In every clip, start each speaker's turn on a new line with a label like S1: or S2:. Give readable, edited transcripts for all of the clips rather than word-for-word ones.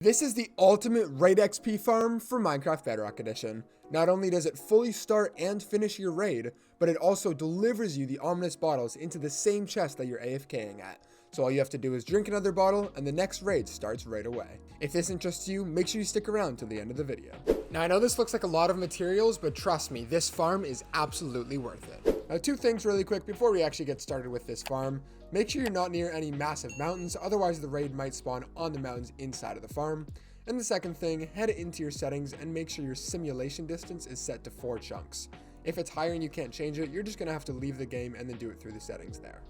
S1: This is the ultimate raid XP farm for Minecraft Bedrock Edition. Not only does it fully start and finish your raid, but it also delivers you the ominous bottles into the same chest that you're AFKing at. So all you have to do is drink another bottle and the next raid starts right away. If this interests you, make sure you stick around till the end of the video. Now I know this looks like a lot of materials, but trust me, this farm is absolutely worth it. Now two things really quick before we actually get started with this farm. Make sure you're not near any massive mountains, otherwise the raid might spawn on the mountains inside of the farm. And the second thing, head into your settings and make sure your simulation distance is set to 4 chunks. If it's higher and you can't change it, you're just going to have to leave the game and then do it through the settings there.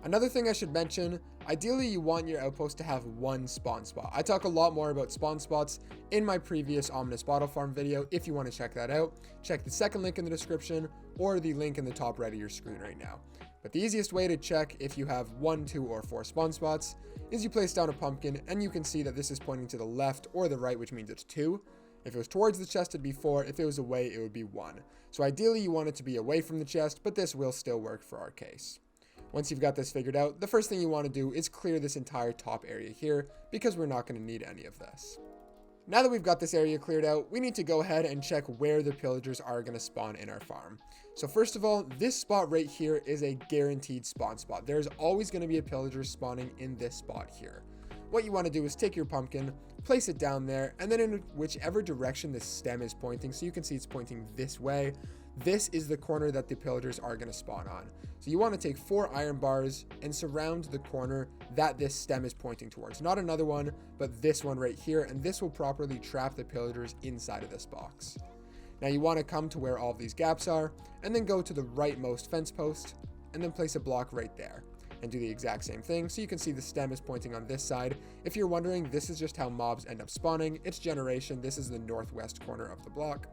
S1: Another thing I should mention, ideally you want your outpost to have one spawn spot. I talk a lot more about spawn spots in my previous Ominous Bottle Farm video. If you want to check that out, check the second link in the description or the link in the top right of your screen right now. But the easiest way to check if you have 1, 2, or 4 spawn spots is you place down a pumpkin and you can see that this is pointing to the left or the right, which means it's 2. If it was towards the chest, it'd be 4. If it was away, it would be 1. So ideally you want it to be away from the chest, but this will still work for our case. Once you've got this figured out, the first thing you want to do is clear this entire top area here because we're not going to need any of this. Now that we've got this area cleared out, we need to go ahead and check where the pillagers are going to spawn in our farm. So first of all, this spot right here is a guaranteed spawn spot. There's always going to be a pillager spawning in this spot here. What you want to do is take your pumpkin, place it down there, and then in whichever direction the stem is pointing, so you can see it's pointing this way, this is the corner that the pillagers are going to spawn on. So you want to take 4 iron bars and surround the corner that this stem is pointing towards. Not another one, but this one right here, and this will properly trap the pillagers inside of this box. Now you want to come to where all of these gaps are, and then go to the rightmost fence post, and then place a block right there. And do the exact same thing, so you can see the stem is pointing on this side. If you're wondering, this is just how mobs end up spawning. It's generation. This is the northwest corner of the block.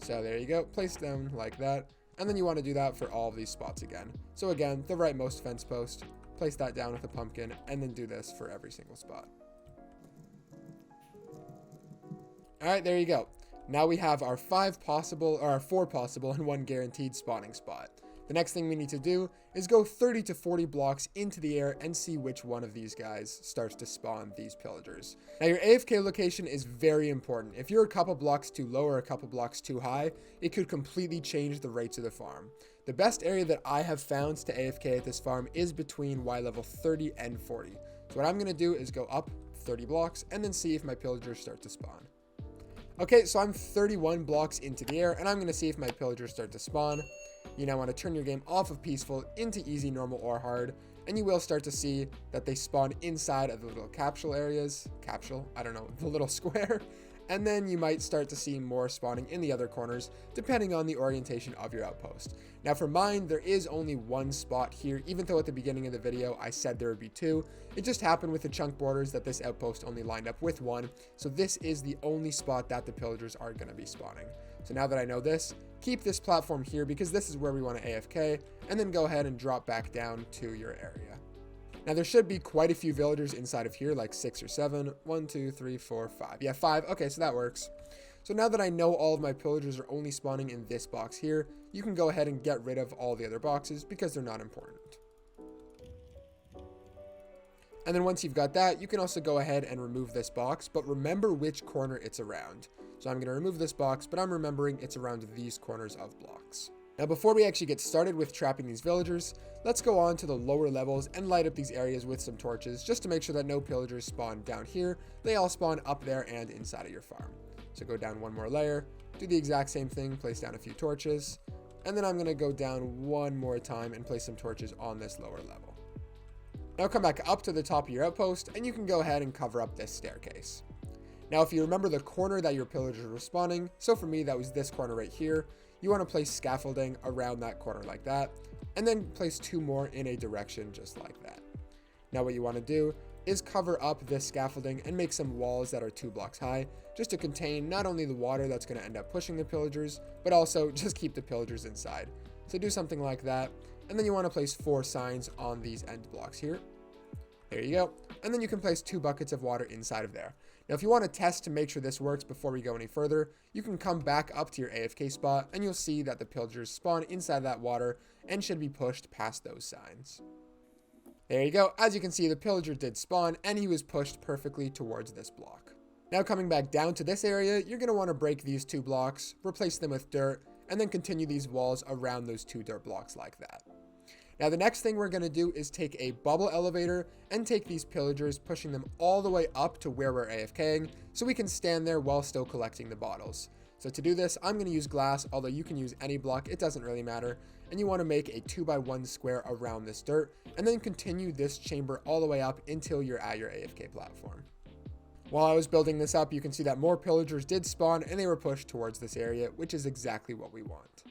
S1: So there you go, place down like that, and then you want to do that for all of these spots again. So again, the rightmost fence post, place that down with a pumpkin, and then do this for every single spot. Alright, there you go. Now we have our 4 possible and 1 guaranteed spawning spot. The next thing we need to do is go 30 to 40 blocks into the air and see which one of these guys starts to spawn these pillagers. Now your AFK location is very important. If you're a couple blocks too low or a couple blocks too high, it could completely change the rates of the farm. The best area that I have found to AFK at this farm is between Y level 30 and 40. So what I'm going to do is go up 30 blocks and then see if my pillagers start to spawn. Okay, so I'm 31 blocks into the air and I'm going to see if my pillagers start to spawn. You now want to turn your game off of peaceful into easy, normal, or hard, and you will start to see that they spawn inside of the little the little square, and then you might start to see more spawning in the other corners, depending on the orientation of your outpost. Now for mine, there is only 1 spot here, even though at the beginning of the video I said there would be 2. It just happened with the chunk borders that this outpost only lined up with 1, so this is the only spot that the pillagers are going to be spawning. So now that I know this, keep this platform here because this is where we want to AFK, and then go ahead and drop back down to your area. Now there should be quite a few villagers inside of here, like 6 or 7. 1, 2, 3, 4, 5. Yeah, 5. Okay, so that works. So now that I know all of my pillagers are only spawning in this box here, you can go ahead and get rid of all the other boxes because they're not important. And then once you've got that, you can also go ahead and remove this box, but remember which corner it's around. So I'm going to remove this box, but I'm remembering it's around these corners of blocks. Now before we actually get started with trapping these villagers, let's go on to the lower levels and light up these areas with some torches just to make sure that no pillagers spawn down here. They all spawn up there and inside of your farm. So go down 1 more layer, do the exact same thing, place down a few torches, and then I'm going to go down 1 more time and place some torches on this lower level. Now come back up to the top of your outpost and you can go ahead and cover up this staircase. Now if you remember the corner that your pillagers were spawning, so for me that was this corner right here, you want to place scaffolding around that corner like that, and then place 2 more in a direction just like that. Now what you want to do is cover up this scaffolding and make some walls that are 2 blocks high, just to contain not only the water that's going to end up pushing the pillagers, but also just keep the pillagers inside. So do something like that, and then you want to place 4 signs on these end blocks here. There you go. And then you can place 2 buckets of water inside of there. Now, if you want to test to make sure this works before we go any further, you can come back up to your AFK spot and you'll see that the pillagers spawn inside that water and should be pushed past those signs. There you go. As you can see, the pillager did spawn and he was pushed perfectly towards this block. Now coming back down to this area, you're going to want to break these 2 blocks, replace them with dirt, and then continue these walls around those 2 dirt blocks like that. Now the next thing we're going to do is take a bubble elevator and take these pillagers, pushing them all the way up to where we're AFKing so we can stand there while still collecting the bottles. So to do this, I'm going to use glass, although you can use any block, it doesn't really matter. And you want to make a 2x1 square around this dirt and then continue this chamber all the way up until you're at your AFK platform. While I was building this up, you can see that more pillagers did spawn and they were pushed towards this area, which is exactly what we want.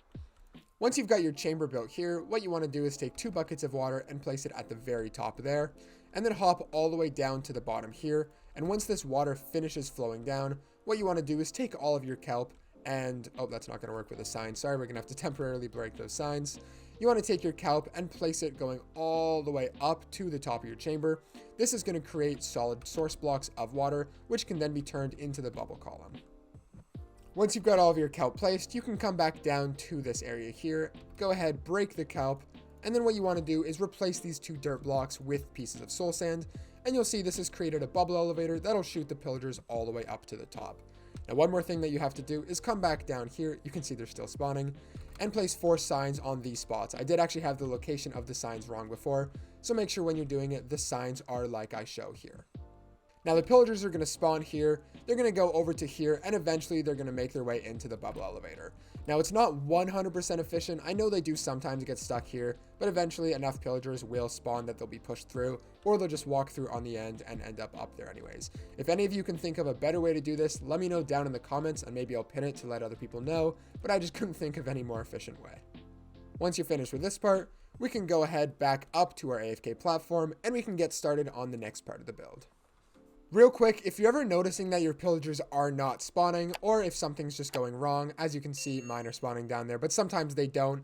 S1: Once you've got your chamber built here, what you want to do is take 2 buckets of water and place it at the very top there, and then hop all the way down to the bottom here. And once this water finishes flowing down, what you want to do is take all of your kelp and, oh, that's not going to work with a sign. Sorry, we're going to have to temporarily break those signs. You want to take your kelp and place it going all the way up to the top of your chamber. This is going to create solid source blocks of water, which can then be turned into the bubble column. Once you've got all of your kelp placed, you can come back down to this area here, go ahead, break the kelp, and then what you want to do is replace these 2 dirt blocks with pieces of soul sand, and you'll see this has created a bubble elevator that'll shoot the pillagers all the way up to the top. Now one more thing that you have to do is come back down here, you can see they're still spawning, and place 4 signs on these spots. I did actually have the location of the signs wrong before, so make sure when you're doing it, the signs are like I show here. Now the pillagers are going to spawn here, they're going to go over to here, and eventually they're going to make their way into the bubble elevator. Now it's not 100% efficient, I know they do sometimes get stuck here, but eventually enough pillagers will spawn that they'll be pushed through, or they'll just walk through on the end and end up there anyways. If any of you can think of a better way to do this, let me know down in the comments and maybe I'll pin it to let other people know, but I just couldn't think of any more efficient way. Once you're finished with this part, we can go ahead back up to our AFK platform and we can get started on the next part of the build. Real quick, if you're ever noticing that your pillagers are not spawning, or if something's just going wrong, as you can see, mine are spawning down there, but sometimes they don't,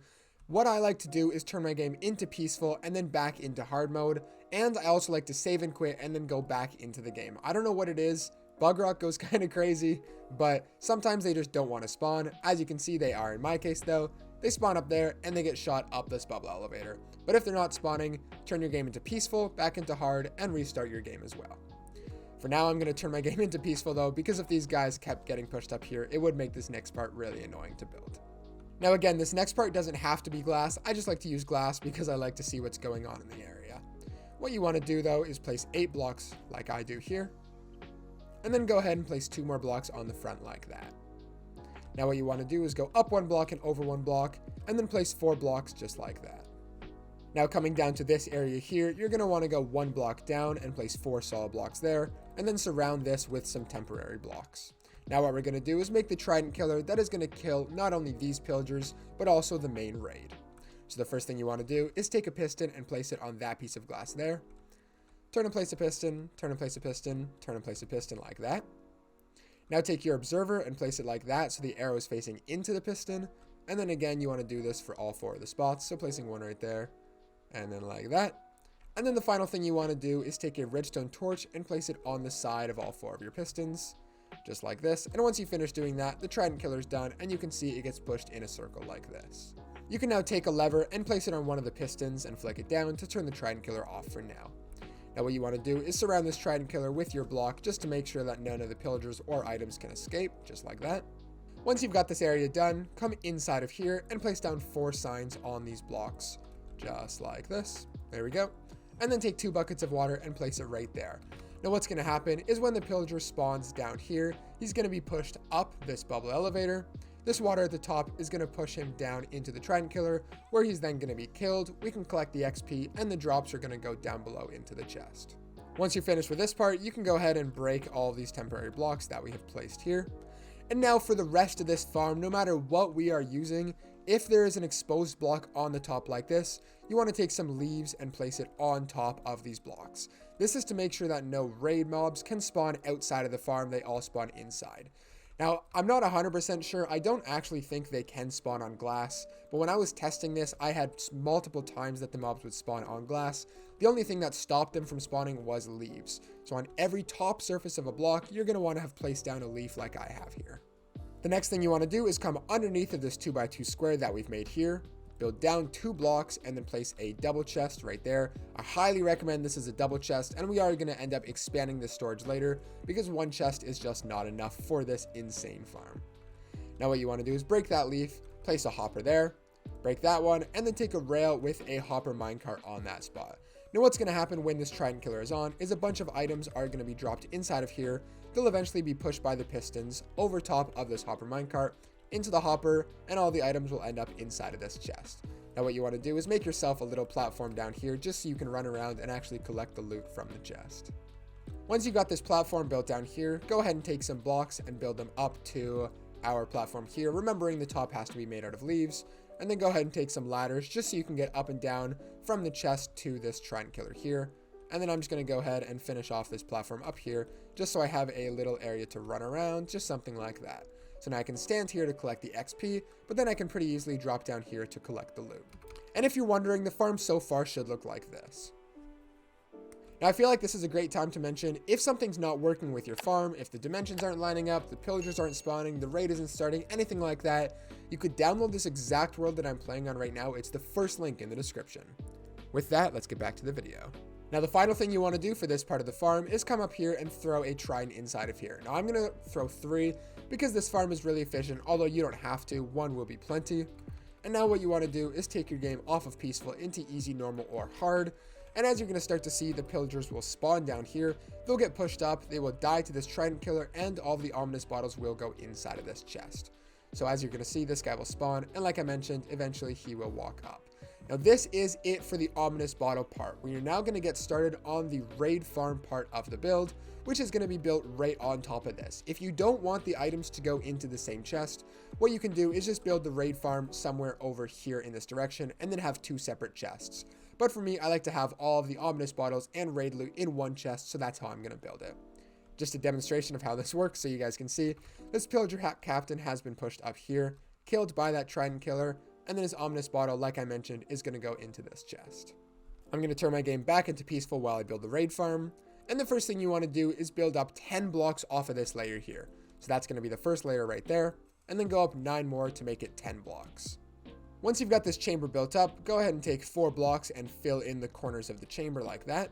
S1: what I like to do is turn my game into peaceful and then back into hard mode, and I also like to save and quit and then go back into the game. I don't know what it is, Bedrock goes kind of crazy, but sometimes they just don't want to spawn. As you can see, they are in my case though. They spawn up there and they get shot up this bubble elevator. But if they're not spawning, turn your game into peaceful, back into hard, and restart your game as well. For now, I'm going to turn my game into peaceful though, because if these guys kept getting pushed up here, it would make this next part really annoying to build. Now again, this next part doesn't have to be glass. I just like to use glass because I like to see what's going on in the area. What you want to do though is place 8 blocks like I do here, and then go ahead and place 2 more blocks on the front like that. Now what you want to do is go up 1 block and over 1 block, and then place 4 blocks just like that. Now coming down to this area here, you're going to want to go 1 block down and place 4 solid blocks there, and then surround this with some temporary blocks. Now what we're going to do is make the trident killer that is going to kill not only these pillagers, but also the main raid. So the first thing you want to do is take a piston and place it on that piece of glass there. Turn and place a piston, turn and place a piston, turn and place a piston like that. Now take your observer and place it like that so the arrow is facing into the piston, and then again you want to do this for all 4 of the spots, so placing 1 right there, and then like that. And then the final thing you want to do is take a redstone torch and place it on the side of all 4 of your pistons, just like this. And once you finish doing that, the trident killer is done, and you can see it gets pushed in a circle like this. You can now take a lever and place it on one of the pistons and flick it down to turn the trident killer off for now. Now what you want to do is surround this trident killer with your block just to make sure that none of the pillagers or items can escape, just like that. Once you've got this area done, come inside of here and place down 4 signs on these blocks, just like this. There we go. And then take 2 buckets of water and place it right there. Now what's going to happen is when the pillager spawns down here, he's going to be pushed up this bubble elevator. This water at the top is going to push him down into the trident killer, where he's then going to be killed. We can collect the XP, and the drops are going to go down below into the chest. Once you're finished with this part, you can go ahead and break all of these temporary blocks that we have placed here. And now for the rest of this farm, no matter what we are using, if there is an exposed block on the top like this, you want to take some leaves and place it on top of these blocks. This is to make sure that no raid mobs can spawn outside of the farm, they all spawn inside. Now, I'm not 100% sure, I don't actually think they can spawn on glass, but when I was testing this, I had multiple times that the mobs would spawn on glass. The only thing that stopped them from spawning was leaves. So on every top surface of a block, you're going to want to have placed down a leaf like I have here. The next thing you want to do is come underneath of this 2x2 square that we've made here, build down 2 blocks, and then place a double chest right there. I highly recommend this as a double chest, and we are going to end up expanding the storage later because 1 chest is just not enough for this insane farm. Now what you want to do is break that leaf, place a hopper there, break that one, and then take a rail with a hopper minecart on that spot. Now what's going to happen when this trident killer is on is a bunch of items are going to be dropped inside of here. They'll eventually be pushed by the pistons over top of this hopper minecart into the hopper, and all the items will end up inside of this chest. Now what you want to do is make yourself a little platform down here just so you can run around and actually collect the loot from the chest. Once you've got this platform built down here, go ahead and take some blocks and build them up to our platform here, remembering the top has to be made out of leaves, and then go ahead and take some ladders just so you can get up and down from the chest to this trident killer here. And then I'm just going to go ahead and finish off this platform up here just so I have a little area to run around, just something like that. So now I can stand here to collect the XP, but then I can pretty easily drop down here to collect the loot. And if you're wondering, the farm so far should look like this. Now I feel like this is a great time to mention, if something's not working with your farm, if the dimensions aren't lining up, the pillagers aren't spawning, the raid isn't starting, anything like that, you could download this exact world that I'm playing on right now. It's the first link in the description. With that, let's get back to the video. Now the final thing you want to do for this part of the farm is come up here and throw a trident inside of here. Now I'm going to throw 3 because this farm is really efficient, although you don't have to, 1 will be plenty. And now what you want to do is take your game off of peaceful into easy, normal, or hard. And as you're going to start to see, the pillagers will spawn down here, they'll get pushed up, they will die to this trident killer, and all of the ominous bottles will go inside of this chest. So as you're going to see, this guy will spawn, and like I mentioned, eventually he will walk up. Now this is it for the ominous bottle part. We are now going to get started on the raid farm part of the build, which is going to be built right on top of this. If you don't want the items to go into the same chest, what you can do is just build the raid farm somewhere over here in this direction and then have 2 separate chests. But for me, I like to have all of the ominous bottles and raid loot in 1 chest, so that's how I'm going to build it. Just a demonstration of how this works so you guys can see. This pillager captain has been pushed up here, killed by that trident killer, and then his ominous bottle, like I mentioned, is going to go into this chest. I'm going to turn my game back into peaceful while I build the raid farm. And the first thing you want to do is build up 10 blocks off of this layer here. So that's going to be the first layer right there, and then go up 9 more to make it 10 blocks. Once you've got this chamber built up, go ahead and take 4 blocks and fill in the corners of the chamber like that.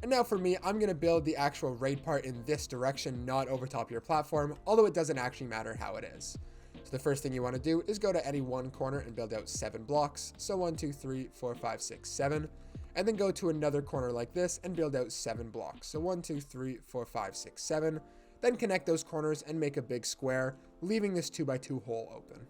S1: And now for me, I'm going to build the actual raid part in this direction, not over top of your platform, although it doesn't actually matter how it is. So the first thing you want to do is go to any one corner and build out 7 blocks. So 1, 2, 3, 4, 5, 6, 7. And then go to another corner like this and build out 7 blocks. So 1, 2, 3, 4, 5, 6, 7. Then connect those corners and make a big square, leaving this 2x2 hole open.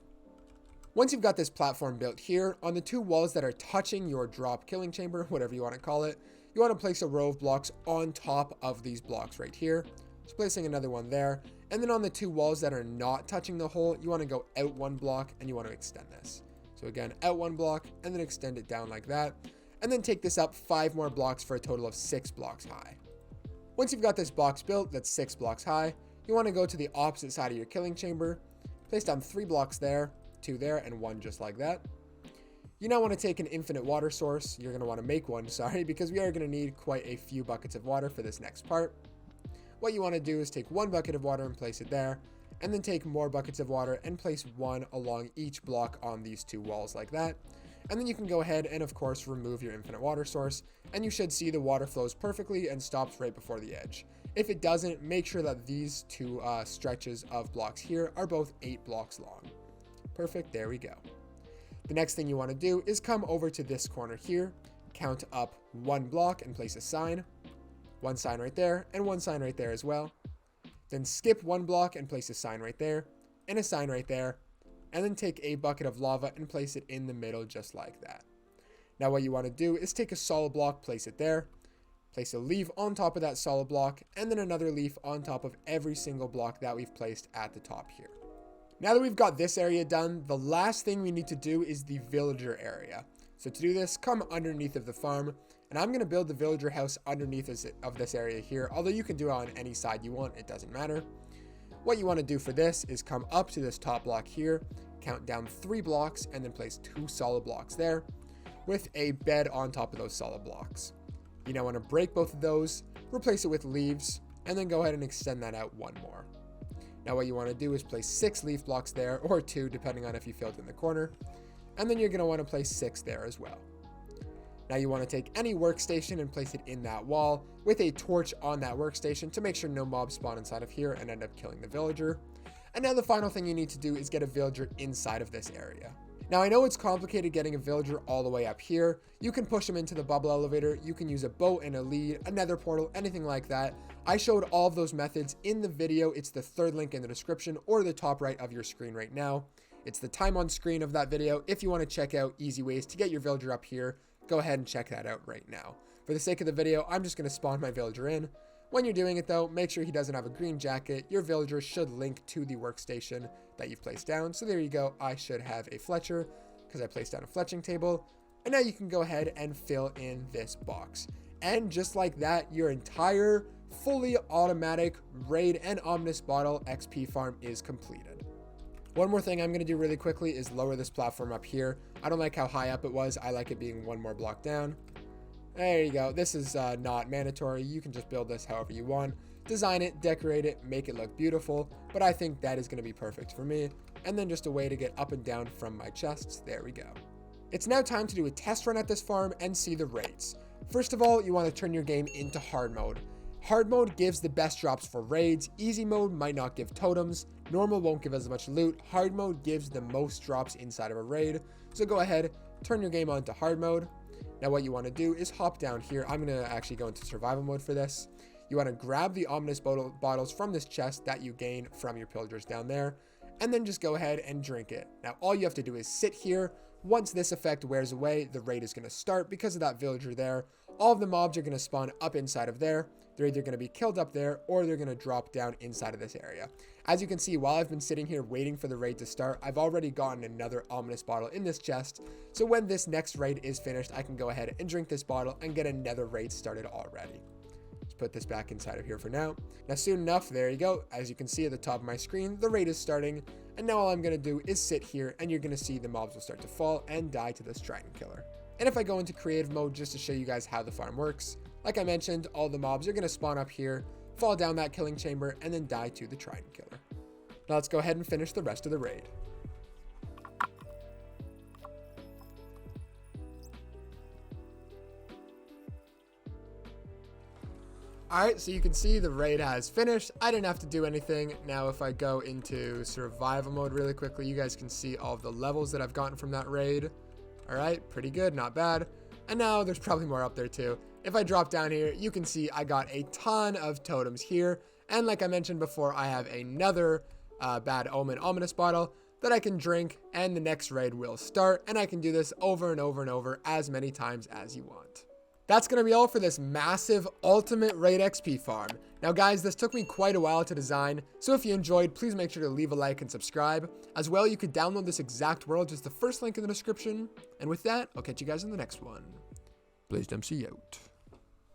S1: Once you've got this platform built here, on the 2 walls that are touching your drop killing chamber, whatever you want to call it, you want to place a row of blocks on top of these blocks right here. So placing another one there. And then on the 2 walls that are not touching the hole, you want to go out 1 block and you want to extend this. So again, out 1 block and then extend it down like that. And then take this up 5 more blocks for a total of 6 blocks high. Once you've got this box built that's 6 blocks high, you want to go to the opposite side of your killing chamber, place down 3 blocks there, 2 there, and 1 just like that. You now want to take an infinite water source. You're going to want to make one, because we are going to need quite a few buckets of water for this next part. What you want to do is take 1 bucket of water and place it there, and then take more buckets of water and place 1 along each block on these 2 walls like that. And then you can go ahead and of course remove your infinite water source, and you should see the water flows perfectly and stops right before the edge. If it doesn't, make sure that these 2 stretches of blocks here are both 8 blocks long. Perfect, there we go. The next thing you want to do is come over to this corner here, count up 1 block and place a sign. 1 sign right there, and 1 sign right there as well. Then skip 1 block and place a sign right there, and a sign right there, and then take a bucket of lava and place it in the middle just like that. Now what you want to do is take a solid block, place it there, place a leaf on top of that solid block, and then another leaf on top of every single block that we've placed at the top here. Now that we've got this area done, the last thing we need to do is the villager area. So to do this, come underneath of the farm, and I'm going to build the villager house underneath of this area here, although you can do it on any side you want, it doesn't matter. What you want to do for this is come up to this top block here, count down 3 blocks, and then place 2 solid blocks there, with a bed on top of those solid blocks. You now want to break both of those, replace it with leaves, and then go ahead and extend that out 1 more. Now what you want to do is place 6 leaf blocks there, or 2 depending on if you filled in the corner, and then you're going to want to place 6 there as well. Now you want to take any workstation and place it in that wall with a torch on that workstation to make sure no mobs spawn inside of here and end up killing the villager. And now the final thing you need to do is get a villager inside of this area. Now I know it's complicated getting a villager all the way up here. You can push them into the bubble elevator, you can use a boat and a lead, a nether portal, anything like that. I showed all of those methods in the video. It's the third link in the description or the top right of your screen right now. It's the time on screen of that video. If you want to check out easy ways to get your villager up here, go ahead and check that out right now. For the sake of the video, I'm just going to spawn my villager in. When you're doing it though, make sure he doesn't have a green jacket. Your villager should link to the workstation that you've placed down. So there you go. I should have a Fletcher because I placed down a fletching table. And now you can go ahead and fill in this box. And just like that, your entire fully automatic raid and ominous bottle XP farm is completed. One more thing I'm going to do really quickly is lower this platform up here. I don't like how high up it was. I like it being one more block down. There you go. This is not mandatory. You can just build this however you want. Design it, decorate it, make it look beautiful. But I think that is going to be perfect for me. And then just a way to get up and down from my chests. There we go. It's now time to do a test run at this farm and see the raids. First of all, you want to turn your game into hard mode. Hard mode gives the best drops for raids. Easy mode might not give totems. Normal won't give as much loot. Hard mode gives the most drops inside of a raid. So go ahead, turn your game on to hard mode. Now what you want to do is hop down here. I'm going to actually go into survival mode for this. You want to grab the ominous bottles from this chest that you gain from your pillagers down there, and then just go ahead and drink it. Now all you have to do is sit here. Once this effect wears away, the raid is going to start because of that villager there. All of the mobs are going to spawn up inside of there. They're either going to be killed up there or they're going to drop down inside of this area. As you can see, while I've been sitting here waiting for the raid to start, I've already gotten another ominous bottle in this chest. So when this next raid is finished, I can go ahead and drink this bottle and get another raid started already. Let's put this back inside of here for now. Now soon enough, there you go. As you can see at the top of my screen, the raid is starting. And now all I'm going to do is sit here and you're going to see the mobs will start to fall and die to this dragon killer. And if I go into creative mode just to show you guys how the farm works, like I mentioned, all the mobs are going to spawn up here, fall down that killing chamber, and then die to the trident killer. Now let's go ahead and finish the rest of the raid. Alright, so you can see the raid has finished. I didn't have to do anything. Now if I go into survival mode really quickly, you guys can see all of the levels that I've gotten from that raid. Alright, pretty good, not bad. And now there's probably more up there too. If I drop down here, you can see I got a ton of totems here. And like I mentioned before, I have another bad omen ominous bottle that I can drink and the next raid will start. And I can do this over and over and over as many times as you want. That's going to be all for this massive ultimate raid XP farm. Now guys, this took me quite a while to design, so if you enjoyed, please make sure to leave a like and subscribe. As well, you could download this exact world, just the first link in the description. And with that, I'll catch you guys in the next one. BlazedMC out.